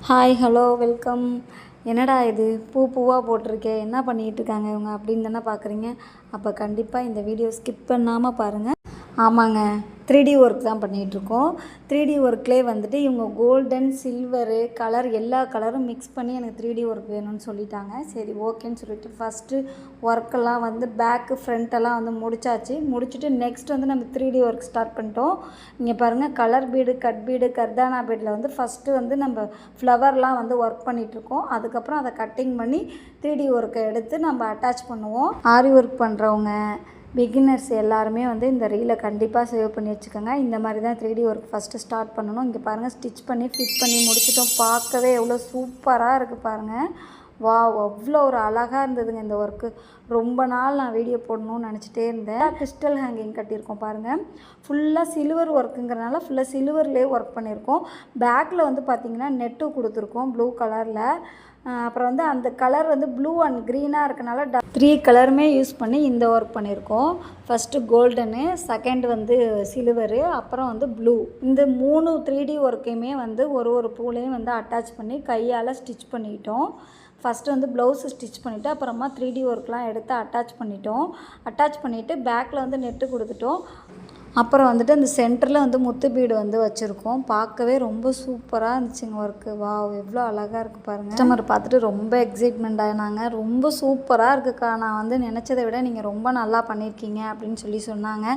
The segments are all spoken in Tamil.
Hi hello welcome. என்னடா இது பூவாக போட்டிருக்கே, என்ன பண்ணிகிட்டு இருக்காங்க இவங்க அப்படின்னு தானே பார்க்குறீங்க. அப்போ கண்டிப்பாக இந்த வீடியோ ஸ்கிப் பண்ணாமல் பாருங்கள். ஆமாங்க, 3D ஒர்க் தான் பண்ணிகிட்ருக்கோம். 3D ஒர்க்லேயே வந்துட்டு இவங்க கோல்டன் சில்வரு கலர் எல்லா கலரும் மிக்ஸ் பண்ணி எனக்கு 3D ஒர்க் வேணும்னு சொல்லிட்டாங்க. சரி ஓகேன்னு சொல்லிட்டு ஃபஸ்ட்டு ஒர்க்கெல்லாம் வந்து பேக்கு ஃப்ரண்ட்டெல்லாம் வந்து முடிச்சுட்டு நெக்ஸ்ட் வந்து நம்ம 3D ஒர்க் ஸ்டார்ட் பண்ணிட்டோம். இங்கே பாருங்கள், கலர் பீடு, கட் பீடு, கர்தானா பீடில் வந்து ஃபஸ்ட்டு வந்து நம்ம ஃப்ளவர்லாம் வந்து ஒர்க் பண்ணிகிட்ருக்கோம். அதுக்கப்புறம் அதை கட்டிங் பண்ணி 3D ஒர்க்கை எடுத்து நம்ம அட்டாச் பண்ணுவோம். ஆரி ஒர்க் பண்ணுறவங்க பிகினர்ஸ் எல்லாருமே வந்து இந்த ரீலை கண்டிப்பாக சேவ் பண்ணி வச்சுக்கோங்க. இந்த மாதிரி தான் 3D ஒர்க் ஃபஸ்ட்டு ஸ்டார்ட் பண்ணணும். இங்கே பாருங்கள், ஸ்டிச் பண்ணி ஃபிட் பண்ணி முடிச்சிட்டோம். பார்க்கவே எவ்வளோ சூப்பராக இருக்குது பாருங்கள். அவ்வளோ ஒரு அழகாக இருந்ததுங்க இந்த ஒர்க்கு. ரொம்ப நாள் நான் வீடியோ போடணும்னு நினச்சிட்டே இருந்தேன். கிறிஸ்டல் ஹேங்கிங் கட்டியிருக்கோம் பாருங்கள். ஃபுல்லாக சில்வர் ஒர்க்குங்கிறனால ஃபுல்லாக சில்வர்லேயே ஒர்க் பண்ணியிருக்கோம். பேக்கில் வந்து பார்த்திங்கன்னா நெட்டு கொடுத்துருக்கோம் ப்ளூ கலரில். அப்புறம் வந்து அந்த கலர் வந்து ப்ளூ அண்ட் க்ரீனாக இருக்கனால 3 கலருமே யூஸ் பண்ணி இந்த ஒர்க் பண்ணியிருக்கோம். ஃபஸ்ட்டு கோல்டனு, செகண்ட் வந்து சில்வரு, அப்புறம் வந்து ப்ளூ. இந்த 3 3D ஒர்க்கையுமே வந்து ஒரு பூலையும் வந்து அட்டாச் பண்ணி கையால் ஸ்டிச் பண்ணிக்கிட்டோம். ஃபஸ்ட்டு வந்து ப்ளவுஸு ஸ்டிச் பண்ணிவிட்டு அப்புறமா 3D ஒர்க்லாம் எடுத்து அட்டாச் பண்ணிவிட்டு பேக்கில் வந்து நெட்டு கொடுத்துட்டோம். அப்புறம் வந்துட்டு அந்த சென்டரில் வந்து முத்து பீடு வந்து வச்சுருக்கோம். பார்க்கவே ரொம்ப சூப்பராக இருந்துச்சுங்க ஒர்க்கு. எவ்வளோ அழகாக இருக்குது பாருங்கள். கஸ்டமர் பார்த்துட்டு ரொம்ப எக்ஸைட்மெண்ட் ஆனாங்க. ரொம்ப சூப்பராக இருக்குக்கா, நான் வந்து நினச்சதை விட நீங்கள் ரொம்ப நல்லா பண்ணியிருக்கீங்க அப்படின்னு சொல்லி சொன்னாங்க.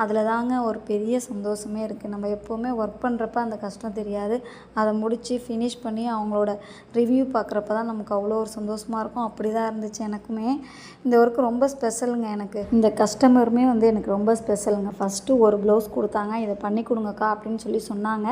அதில் தாங்க ஒரு பெரிய சந்தோஷமே இருக்குது. நம்ம எப்போவுமே ஒர்க் பண்ணுறப்ப அந்த கஷ்டம் தெரியாது. அதை முடித்து ஃபினிஷ் பண்ணி அவங்களோட ரிவ்யூ பார்க்குறப்ப தான் நமக்கு அவ்வளோ ஒரு சந்தோஷமாக இருக்கும். அப்படி தான் இருந்துச்சு எனக்குமே. இந்த ஒர்க்கு ரொம்ப ஸ்பெஷலுங்க. எனக்கு இந்த கஸ்டமருமே வந்து எனக்கு ரொம்ப ஸ்பெஷலுங்க. ஃபஸ்ட்டு ஒரு ப்ளவுஸ் கொடுத்தாங்க, இதை பண்ணி கொடுங்கக்கா அப்படின்னு சொல்லி சொன்னாங்க.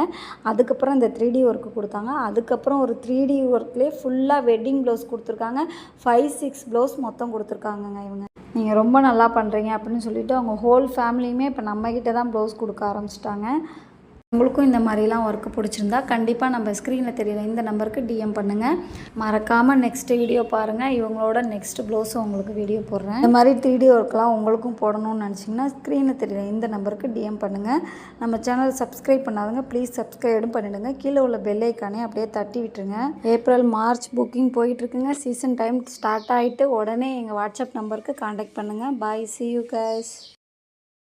அதுக்கப்புறம் இந்த 3D ஒர்க்கு கொடுத்தாங்க. அதுக்கப்புறம் ஒரு 3D ஒர்க்லேயே ஃபுல்லாக வெட்டிங் ப்ளவுஸ் கொடுத்துருக்காங்க. 5-6 ப்ளவுஸ் மொத்தம் கொடுத்துருக்காங்கங்க இவங்க. நீங்கள் ரொம்ப நல்லா பண்ணுறீங்க அப்படின்னு சொல்லிவிட்டு அவங்க ஹோல் ஃபேமிலியுமே இப்போ நம்மக்கிட்ட தான் ப்ளவுஸ் கொடுக்க ஆரம்பிச்சிட்டாங்க. உங்களுக்கும் இந்த மாதிரிலாம் ஒர்க்கு பிடிச்சிருந்தா கண்டிப்பாக நம்ம ஸ்க்ரீனில் தெரியல இந்த நம்பருக்கு டிஎம் பண்ணுங்கள். மறக்காமல் நெக்ஸ்ட்டு வீடியோ பாருங்கள். இவங்களோட நெக்ஸ்ட் ப்ளவுஸும் உங்களுக்கு வீடியோ போடுறேன். இந்த மாதிரி 3D ஒர்க்லாம் உங்களுக்கும் போடணும்னு நினச்சிங்கன்னா ஸ்க்ரீனில் தெரியல இந்த நம்பருக்கு டிஎம் பண்ணுங்கள். நம்ம சேனல் சப்ஸ்கிரைப் பண்ணாதுங்க, ப்ளீஸ் சப்ஸ்கிரைபும் பண்ணிவிடுங்க. கீழே உள்ள பெல் ஐக்கானே அப்படியே தட்டி விட்டுருங்க. ஏப்ரல் மார்ச் புக்கிங் போயிட்டுருக்குங்க. சீசன் டைம் ஸ்டார்ட் ஆகிட்டு உடனே எங்கள் வாட்ஸ்அப் நம்பருக்கு காண்டாக்ட் பண்ணுங்கள். பாய், see you guys.